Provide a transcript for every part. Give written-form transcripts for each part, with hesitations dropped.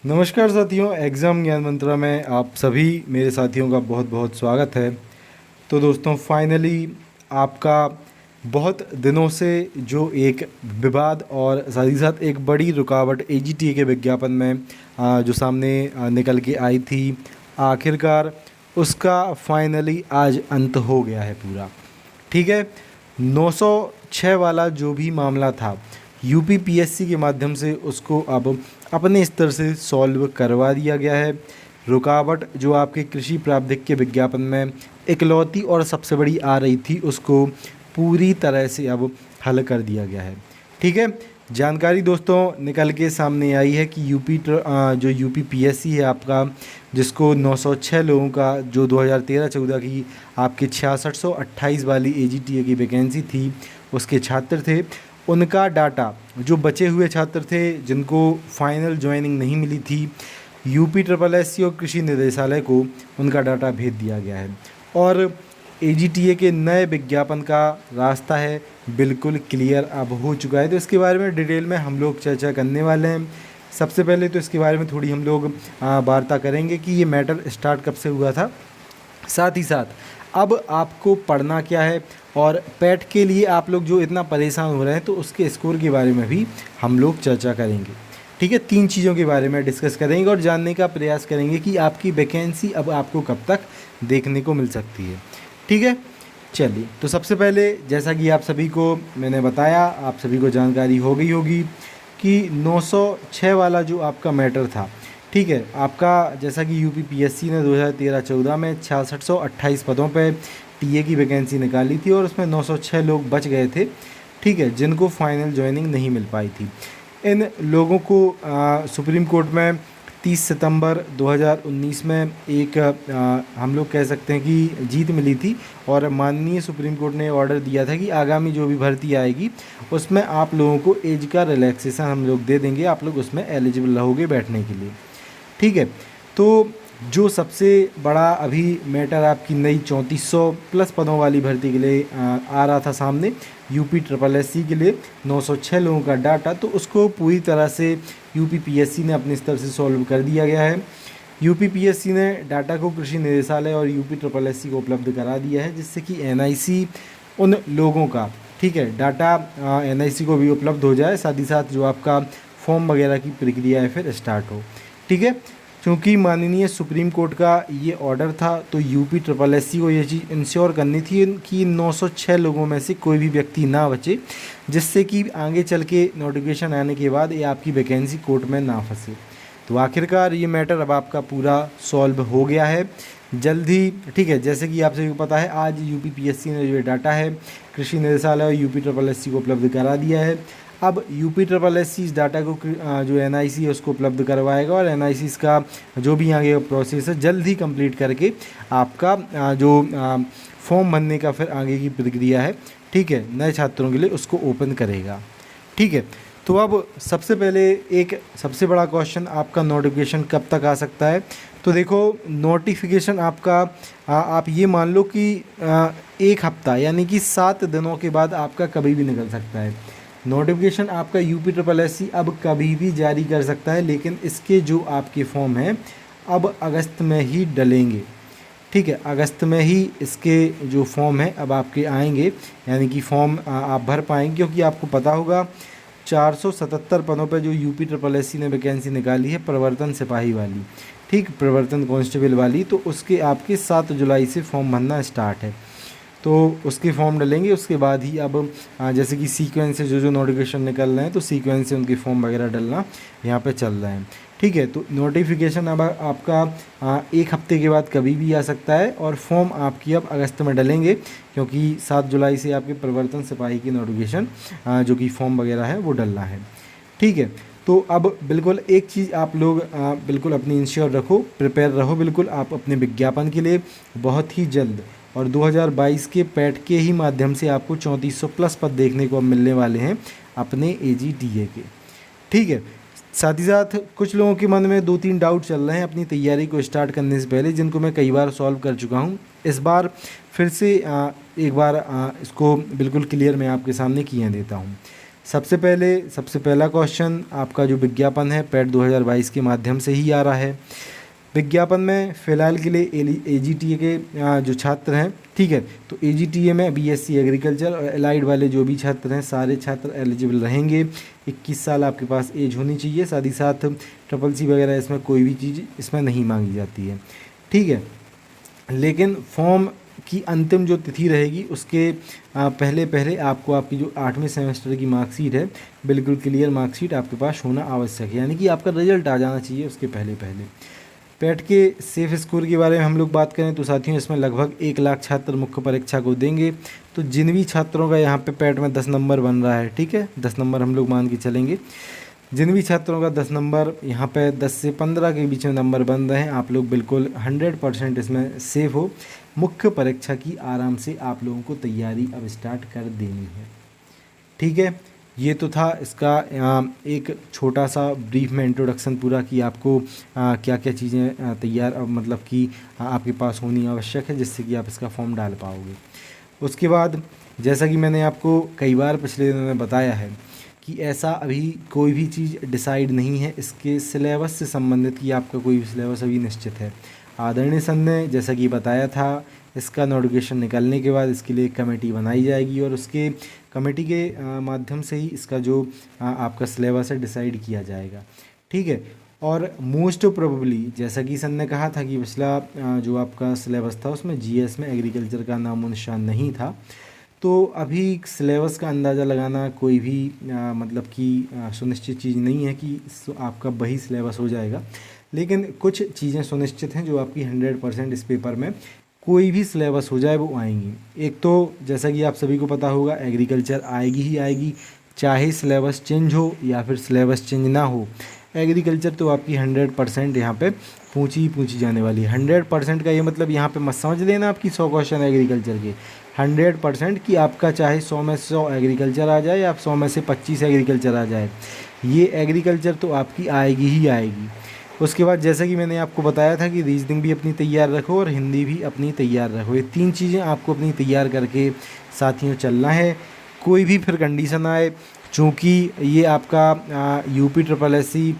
नमस्कार साथियों, एग्ज़ाम ज्ञान मंत्रा में आप सभी मेरे साथियों का बहुत बहुत स्वागत है। तो दोस्तों, फाइनली आपका बहुत दिनों से जो एक विवाद और साथ ही साथ एक बड़ी रुकावट एजीटीए के विज्ञापन में जो सामने निकल के आई थी, आखिरकार उसका फाइनली आज अंत हो गया है पूरा। ठीक है। 906 वाला जो भी मामला था, यूपी पीएससी के माध्यम से उसको अब अपने स्तर से सॉल्व करवा दिया गया है। रुकावट जो आपके कृषि प्रावधिक के विज्ञापन में इकलौती और सबसे बड़ी आ रही थी, उसको पूरी तरह से अब हल कर दिया गया है। ठीक है। जानकारी दोस्तों निकल के सामने आई है कि जो यूपी पीएससी है आपका, जिसको 906 लोगों का जो 2013-14 की आपके 6628 वाली एजीटीए की वैकेंसी थी, उसके छात्र थे, उनका डाटा, जो बचे हुए छात्र थे जिनको फाइनल ज्वाइनिंग नहीं मिली थी, यूपी ट्रिपल एससी और कृषि निदेशालय को उनका डाटा भेज दिया गया है। और एजीटीए के नए विज्ञापन का रास्ता है बिल्कुल क्लियर अब हो चुका है। तो इसके बारे में डिटेल में हम लोग चर्चा करने वाले हैं। सबसे पहले तो इसके बारे में थोड़ी हम लोग वार्ता करेंगे कि ये मैटर स्टार्ट कब से हुआ था, साथ ही साथ अब आपको पढ़ना क्या है, और पैट के लिए आप लोग जो इतना परेशान हो रहे हैं तो उसके स्कोर के बारे में भी हम लोग चर्चा करेंगे। ठीक है। 3 चीज़ों के बारे में डिस्कस करेंगे और जानने का प्रयास करेंगे कि आपकी वैकेंसी अब आपको कब तक देखने को मिल सकती है। ठीक है। चलिए, तो सबसे पहले जैसा कि आप सभी को मैंने बताया, आप सभी को जानकारी हो गई होगी कि 906 वाला जो आपका मैटर था, ठीक है, आपका जैसा कि यूपी पीएससी ने 2013-14 में 6628 पदों पे टीए की वैकेंसी निकाली थी और उसमें 906 लोग बच गए थे। ठीक है, जिनको फाइनल ज्वाइनिंग नहीं मिल पाई थी। इन लोगों को सुप्रीम कोर्ट में 30 सितंबर 2019 में एक हम लोग कह सकते हैं कि जीत मिली थी, और माननीय सुप्रीम कोर्ट ने ऑर्डर दिया था कि आगामी जो भी भर्ती आएगी उसमें आप लोगों को एज का रिलैक्सेशन हम लोग दे देंगे, आप लोग उसमें एलिजिबल रहोगे बैठने के लिए। ठीक है। तो जो सबसे बड़ा अभी मैटर आपकी नई 3400 प्लस पदों वाली भर्ती के लिए आ रहा था सामने, यूपी ट्रिपल एससी के लिए 906 लोगों का डाटा, तो उसको पूरी तरह से यूपी पीएससी ने अपने स्तर से सॉल्व कर दिया गया है। यूपी पीएससी ने डाटा को कृषि निदेशालय और यूपी ट्रिपल एससी को उपलब्ध करा दिया है, जिससे कि एनआईसी उन लोगों का, ठीक है, डाटा एनआईसी को भी उपलब्ध हो जाए, साथ ही साथ जो आपका फॉर्म वगैरह की प्रक्रिया है फिर स्टार्ट हो। ठीक है। क्योंकि माननीय सुप्रीम कोर्ट का ये ऑर्डर था, तो यूपी ट्रिपल एससी को ये चीज़ इंश्योर करनी थी कि 906 लोगों में से कोई भी व्यक्ति ना बचे, जिससे कि आगे चल के नोटिफिकेशन आने के बाद ये आपकी वैकेंसी कोर्ट में ना फंसे। तो आखिरकार ये मैटर अब आपका पूरा सॉल्व हो गया है जल्द ही। ठीक है। जैसे कि आप सभी को पता है, आज यूपी पीएससी ने जो डाटा है कृषि निदेशालय और यूपी ट्रिपल एससी को उपलब्ध करा दिया है। अब यूपी ट्रिपल एससी इस डाटा को जो एनआईसी है उसको उपलब्ध करवाएगा, और एनआईसी का जो भी आगे प्रोसेस है जल्द ही कंप्लीट करके आपका जो फॉर्म भरने का फिर आगे की प्रक्रिया है, ठीक है, नए छात्रों के लिए उसको ओपन करेगा। ठीक है। तो अब सबसे पहले एक सबसे बड़ा क्वेश्चन, आपका नोटिफिकेशन कब तक आ सकता है। तो देखो, नोटिफिकेशन आपका आप ये मान लो कि 1 हफ्ता यानी कि 7 दिनों के बाद आपका कभी भी निकल सकता है। नोटिफिकेशन आपका यूपी ट्रिपल एससी अब कभी भी जारी कर सकता है, लेकिन इसके जो आपके फॉर्म हैं अब अगस्त में ही डलेंगे। ठीक है, अगस्त में ही इसके जो फॉर्म हैं अब आपके आएंगे, यानी कि फॉर्म आप भर पाएंगे, क्योंकि आपको पता होगा 477 पदों पर जो यूपी ट्रिपल एससी ने वैकेंसी निकाली है प्रवर्तन सिपाही वाली, ठीक, प्रवर्तन कांस्टेबल वाली, तो उसके आपके 7 जुलाई से फॉर्म भरना स्टार्ट है। तो उसके फॉर्म डलेंगे, उसके बाद ही अब जैसे कि सीक्वेंस से जो नोटिफिकेशन निकल रहे हैं तो सीक्वेंस से उनके फॉर्म वगैरह डलना यहाँ पे चल रहे हैं। ठीक है। तो नोटिफिकेशन अब आपका 1 हफ्ते के बाद कभी भी आ सकता है, और फॉर्म आपकी अब अगस्त में डलेंगे, क्योंकि 7 जुलाई से आपके प्रवर्तन सिपाही की नोटिफिकेशन जो कि फॉर्म वगैरह है वो डलना है। ठीक है। तो अब बिल्कुल एक चीज़ आप लोग बिल्कुल अपनी इंश्योर रखो, प्रिपेयर रहो बिल्कुल आप अपने विज्ञापन के लिए। बहुत ही जल्द और 2022 के पैट के ही माध्यम से आपको 3400 प्लस पद देखने को अब मिलने वाले हैं अपने एजीटीए के। ठीक है। साथ ही साथ कुछ लोगों के मन में 2-3 डाउट चल रहे हैं अपनी तैयारी को स्टार्ट करने से पहले, जिनको मैं कई बार सॉल्व कर चुका हूं। इस बार फिर से एक बार इसको बिल्कुल क्लियर मैं आपके सामने किए देता हूं। सबसे पहला क्वेश्चन आपका जो विज्ञापन है पैट 2022 के माध्यम से ही आ रहा है। विज्ञापन में फ़िलहाल के लिए AGTA के जो छात्र हैं, ठीक है, तो AGTA में BSc एग्रीकल्चर और एलाइड वाले जो भी छात्र हैं सारे छात्र एलिजिबल रहेंगे। 21 साल आपके पास एज होनी चाहिए। साथ ही साथ CCC वगैरह इसमें कोई भी चीज़ इसमें नहीं मांगी जाती है, ठीक है। लेकिन फॉर्म की अंतिम जो तिथि रहेगी उसके पहले आपको आपकी जो 8वें सेमेस्टर की मार्कशीट है, बिल्कुल क्लियर मार्कशीट आपके पास होना आवश्यक है, यानी कि आपका रिजल्ट आ जाना चाहिए उसके पहले। पैट के सेफ स्कोर के बारे में हम लोग बात करें तो साथियों इसमें लगभग 1 लाख छात्र मुख्य परीक्षा को देंगे। तो जिन भी छात्रों का यहाँ पे पैट में 10 नंबर बन रहा है, ठीक है, 10 नंबर हम लोग मान के चलेंगे, जिन भी छात्रों का 10 नंबर यहाँ पे 10 से 15 के बीच में नंबर बन रहे हैं, आप लोग बिल्कुल 100% इसमें सेफ हो। मुख्य परीक्षा की आराम से आप लोगों को तैयारी अब स्टार्ट कर देनी है, ठीक है। ये तो था इसका एक छोटा सा ब्रीफ में इंट्रोडक्शन पूरा कि आपको क्या क्या चीज़ें तैयार मतलब कि आपके पास होनी आवश्यक है जिससे कि आप इसका फॉर्म डाल पाओगे। उसके बाद जैसा कि मैंने आपको कई बार पिछले दिनों में बताया है कि ऐसा अभी कोई भी चीज़ डिसाइड नहीं है इसके सिलेबस से संबंधित कि आपका कोई भी सिलेबस अभी निश्चित है। आदरणीय सर ने जैसा कि बताया था, इसका नोटिफिकेशन निकलने के बाद इसके लिए कमेटी बनाई जाएगी और उसके कमेटी के माध्यम से ही इसका जो आपका सिलेबस है डिसाइड किया जाएगा, ठीक है। और मोस्ट प्रोबेबली जैसा कि सर ने कहा था कि पिछला जो आपका सिलेबस था उसमें GS में एग्रीकल्चर का नामो निशान नहीं था, तो अभी सिलेबस का अंदाज़ा लगाना कोई भी मतलब कि सुनिश्चित चीज़ नहीं है कि आपका वही सिलेबस हो जाएगा। लेकिन कुछ चीज़ें सुनिश्चित हैं जो आपकी 100% इस पेपर में कोई भी सिलेबस हो जाए वो आएंगी। एक तो जैसा कि आप सभी को पता होगा एग्रीकल्चर आएगी ही आएगी, चाहे सिलेबस चेंज हो या फिर सिलेबस चेंज ना हो। एग्रीकल्चर तो आपकी 100% यहाँ पे पूछी जाने वाली है। 100% का ये मतलब यहाँ पे मत समझ लेना आपकी 100 क्वेश्चन एग्रीकल्चर के। 100% कि आपका चाहे 100 में 100 एग्रीकल्चर आ जाए या 100 में से 25 एग्रीकल्चर आ जाए, ये एग्रीकल्चर तो आपकी आएगी ही आएगी। उसके बाद जैसा कि मैंने आपको बताया था कि रीजनिंग भी अपनी तैयार रखो और हिंदी भी अपनी तैयार रखो। ये 3 चीज़ें आपको अपनी तैयार करके साथियों चलना है। कोई भी फिर कंडीशन आए, चूँकि ये आपका UPSSC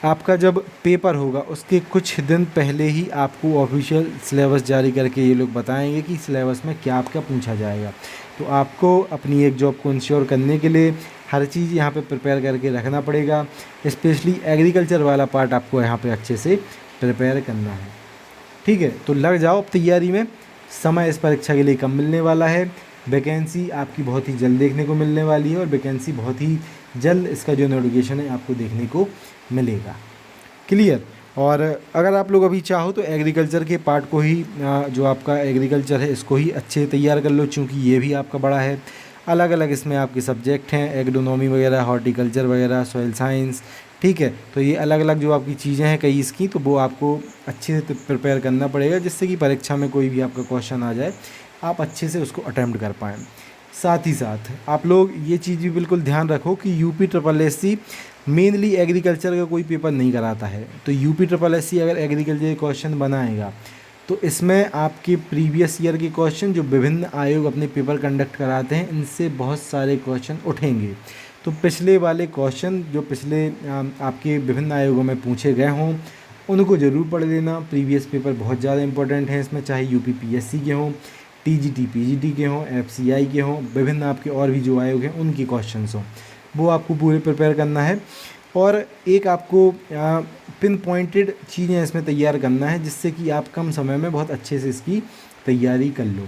आपका जब पेपर होगा उसके कुछ दिन पहले ही आपको ऑफिशियल सिलेबस जारी करके ये लोग बताएंगे कि सिलेबस में क्या आपका पूछा जाएगा। तो आपको अपनी एक जॉब को इंश्योर करने के लिए हर चीज़ यहाँ पे प्रिपेयर करके रखना पड़ेगा। स्पेशली एग्रीकल्चर वाला पार्ट आपको यहाँ पे अच्छे से प्रिपेयर करना है, ठीक है। तो लग जाओ अब तैयारी में। समय इस परीक्षा के लिए कम मिलने वाला है। वैकेंसी आपकी बहुत ही जल्द देखने को मिलने वाली है और वैकेंसी बहुत ही जल्द इसका जो नोटिफिकेशन है आपको देखने को मिलेगा, क्लियर। और अगर आप लोग अभी चाहो तो एग्रीकल्चर के पार्ट को ही जो आपका एग्रीकल्चर है इसको ही अच्छे तैयार कर लो, चूँकि ये भी आपका बड़ा है। अलग अलग इसमें आपके सब्जेक्ट हैं, एग्रोनॉमी वगैरह, हॉर्टिकल्चर वगैरह, सॉइल साइंस, ठीक है। तो ये अलग अलग जो आपकी चीज़ें हैं कई इसकी, तो वो आपको अच्छे से प्रिपेयर करना पड़ेगा जिससे कि परीक्षा में कोई भी आपका क्वेश्चन आ जाए आप अच्छे से उसको अटैम्प्ट कर पाएँ। साथ ही साथ आप लोग ये चीज़ भी बिल्कुल ध्यान रखो कि UPSSC मेनली एग्रीकल्चर का कोई पेपर नहीं कराता है। तो UPSSC अगर एग्रीकल्चर के क्वेश्चन बनाएगा तो इसमें आपके प्रीवियस ईयर के क्वेश्चन जो विभिन्न आयोग अपने पेपर कंडक्ट कराते हैं इनसे बहुत सारे क्वेश्चन उठेंगे। तो पिछले वाले क्वेश्चन जो पिछले आपके विभिन्न आयोगों में पूछे गए हों उनको ज़रूर पढ़ लेना। प्रीवियस पेपर बहुत ज़्यादा इंपॉर्टेंट हैं इसमें, चाहे UPPSC के हों, TGT PGT के हों, FCI के हों, विभिन्न आपके और भी जो आयोग हैं उनके क्वेश्चंस हों, वो आपको पूरे प्रिपेयर करना है। और एक आपको पिन पॉइंटेड चीज़ें इसमें तैयार करना है जिससे कि आप कम समय में बहुत अच्छे से इसकी तैयारी कर लो,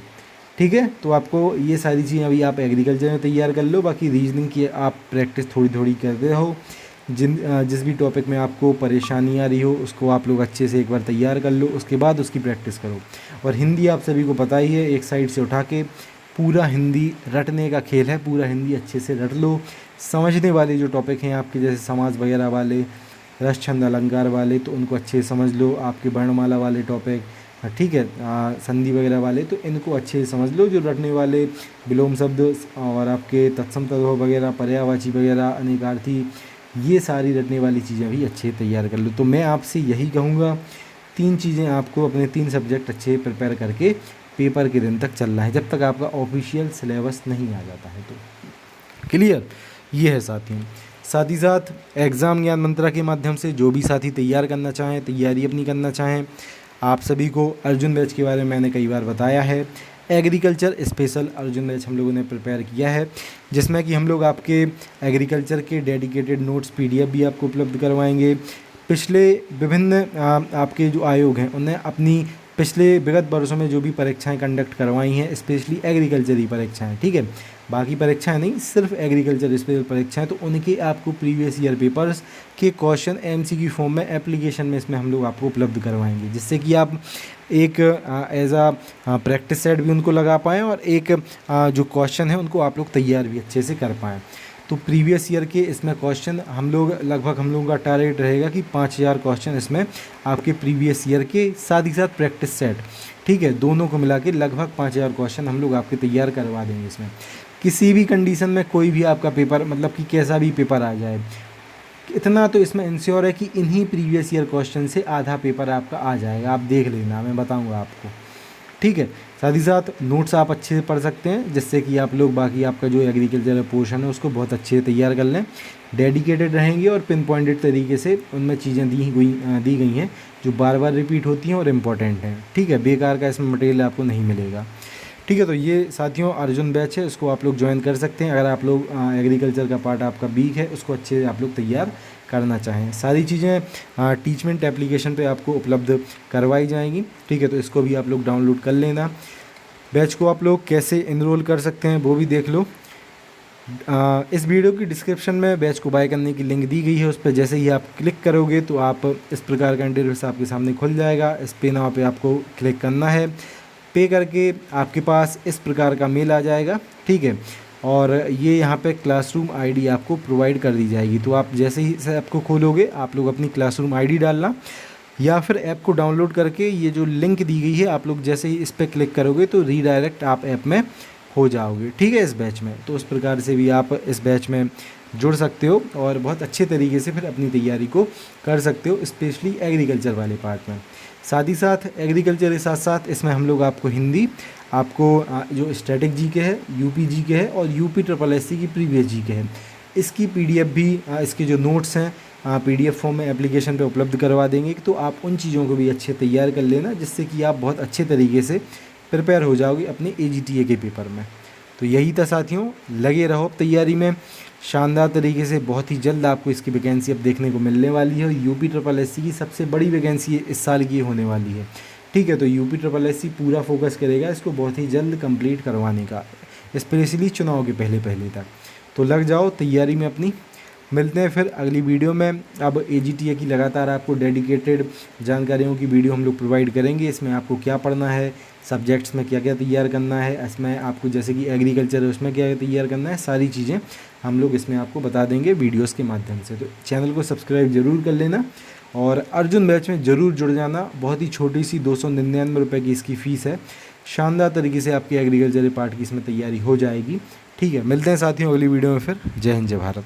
ठीक है। तो आपको ये सारी चीज़ें अभी आप एग्रीकल्चर में तैयार कर लो, बाकी रीजनिंग की आप प्रैक्टिस थोड़ी थोड़ी करते रहो। जिस भी टॉपिक में आपको परेशानी आ रही हो उसको आप लोग अच्छे से एक बार तैयार कर लो, उसके बाद उसकी प्रैक्टिस करो। और हिंदी आप सभी को पता ही है, एक साइड से उठा के पूरा हिंदी रटने का खेल है, पूरा हिंदी अच्छे से रट लो। समझने वाले जो टॉपिक हैं आपके जैसे समाज वगैरह वाले, रस छंद अलंकार वाले, तो उनको अच्छे से समझ लो। आपके वर्णमाला वाले टॉपिक, ठीक है, संधि वगैरह वाले, तो इनको अच्छे से समझ लो। जो रटने वाले विलोम शब्द और आपके तत्सम तद्भव वगैरह, पर्यायवाची वगैरह, अनेकार्थी, ये सारी रटने वाली चीज़ें भी अच्छे तैयार कर लो। तो मैं आपसे यही कहूँगा 3 चीज़ें आपको अपने 3 सब्जेक्ट अच्छे प्रिपेयर करके पेपर के दिन तक चलना है, जब तक आपका ऑफिशियल सिलेबस नहीं आ जाता है। तो क्लियर। ये है साथियों। साथ ही साथ एग्ज़ाम ज्ञान मंत्रा के माध्यम से जो भी साथी तैयार करना चाहें, तैयारी अपनी करना चाहें, आप सभी को अर्जुन बैच के बारे में मैंने कई बार बताया है। एग्रीकल्चर स्पेशल अर्जुन बैच हम लोगों ने प्रिपेयर किया है, जिसमें कि हम लोग आपके एग्रीकल्चर के डेडिकेटेड नोट्स पीडीएफ भी आपको उपलब्ध करवाएंगे। पिछले विभिन्न आपके जो आयोग हैं उन्हें अपनी पिछले विगत वर्षों में जो भी परीक्षाएं कंडक्ट करवाई हैं, स्पेशली एग्रीकल्चर ही परीक्षाएं, ठीक है, बाकी परीक्षाएं नहीं, सिर्फ एग्रीकल्चर स्पेशल परीक्षाएं, तो उनके आपको प्रीवियस ईयर पेपर्स के क्वेश्चन एमसीक्यू फॉर्म में एप्लीकेशन में इसमें हम लोग आपको उपलब्ध करवाएंगे, जिससे कि आप एक एज आ प्रैक्टिस सेट भी उनको लगा पाएँ और एक जो क्वेश्चन है उनको आप लोग तैयार भी अच्छे से कर पाएँ। तो प्रीवियस ईयर के इसमें क्वेश्चन हम लोगों का टारगेट रहेगा कि 5000 क्वेश्चन इसमें आपके प्रीवियस ईयर के साथ ही साथ प्रैक्टिस सेट, ठीक है, दोनों को मिला के लगभग 5000 क्वेश्चन हम लोग आपके तैयार करवा देंगे। इसमें किसी भी कंडीशन में कोई भी आपका पेपर, मतलब कि कैसा भी पेपर आ जाए, इतना तो इसमें इंश्योर है कि इन्हीं प्रीवियस ईयर क्वेश्चन से आधा पेपर आपका आ जाएगा। आप देख लेना, मैं बताऊँगा आपको, ठीक है। साथ ही साथ नोट्स आप अच्छे से पढ़ सकते हैं, जिससे कि आप लोग बाकी आपका जो एग्रीकल्चर पोर्शन है उसको बहुत अच्छे से तैयार कर लें। डेडिकेटेड रहेंगे और पिन पॉइंटेड तरीके से उनमें चीज़ें दी गई हैं जो बार बार रिपीट होती हैं और इम्पॉर्टेंट हैं, ठीक है। बेकार का इसमें मटेरियल आपको नहीं मिलेगा, ठीक है। तो ये साथियों अर्जुन बैच है, उसको आप लोग ज्वाइन कर सकते हैं अगर आप लोग एग्रीकल्चर का पार्ट आपका वीक है, उसको अच्छे से आप लोग तैयार करना चाहें। सारी चीज़ें टीचमेंट एप्लीकेशन पे आपको उपलब्ध करवाई जाएंगी, ठीक है। तो इसको भी आप लोग डाउनलोड कर लेना। बैच को आप लोग कैसे इनरोल कर सकते हैं वो भी देख लो। इस वीडियो की डिस्क्रिप्शन में बैच को बाय करने की लिंक दी गई है, उस पर जैसे ही आप क्लिक करोगे तो आप इस प्रकार का इंटरफेस आपके सामने खुल जाएगा। इस पे नाउ पे आपको क्लिक करना है, पे करके आपके पास इस प्रकार का मेल आ जाएगा, ठीक है। और ये यहाँ पे क्लासरूम आईडी आपको प्रोवाइड कर दी जाएगी। तो आप जैसे ही इस ऐप को खोलोगे आप लोग अपनी क्लासरूम आईडी डालना, या फिर ऐप को डाउनलोड करके ये जो लिंक दी गई है आप लोग जैसे ही इस पर क्लिक करोगे तो रीडायरेक्ट आप ऐप में हो जाओगे, ठीक है, इस बैच में। तो उस प्रकार से भी आप इस बैच में जुड़ सकते हो और बहुत अच्छे तरीके से फिर अपनी तैयारी को कर सकते हो, स्पेशली एग्रीकल्चर वाले पार्ट में। साथ ही साथ एग्रीकल्चर के साथ साथ इसमें हम लोग आपको हिंदी, आपको जो स्टैटिक जी के है, यूपी जी के है और यूपी SSS की प्रीवियस जी के है, इसकी पीडीएफ भी, इसके जो नोट्स हैं पीडीएफ फॉर्म में एप्लीकेशन पे उपलब्ध करवा देंगे। तो आप उन चीज़ों को भी अच्छे तैयार कर लेना, जिससे कि आप बहुत अच्छे तरीके से प्रिपेयर हो जाओगे अपने AGTA के पेपर में। तो यही था साथियों, लगे रहो तैयारी में शानदार तरीके से। बहुत ही जल्द आपको इसकी वैकेंसी अब देखने को मिलने वाली है। यूपी SSS की सबसे बड़ी वैकेंसी इस साल की होने वाली है, ठीक है। तो यूपी SSS पूरा फोकस करेगा इसको बहुत ही जल्द कंप्लीट करवाने का, स्पेशली चुनाव के पहले तक। तो लग जाओ तैयारी में अपनी। मिलते हैं फिर अगली वीडियो में। अब AGTA की लगातार आपको डेडिकेटेड जानकारियों की वीडियो हम लोग प्रोवाइड करेंगे। इसमें आपको क्या पढ़ना है, सब्जेक्ट्स में क्या क्या तैयार करना है, इसमें आपको जैसे कि एग्रीकल्चर है उसमें क्या क्या तैयार करना है, सारी चीज़ें हम लोग इसमें आपको बता देंगे वीडियोस के माध्यम से। तो चैनल को सब्सक्राइब ज़रूर कर लेना और अर्जुन बैच में ज़रूर जुड़ जाना। बहुत ही छोटी सी 299 रुपये की इसकी फ़ीस है। शानदार तरीके से आपकी एग्रीकल्चर पार्ट की इसमें तैयारी हो जाएगी, ठीक है। मिलते हैं साथियों अगली वीडियो में फिर। जय हिंद, जय भारत।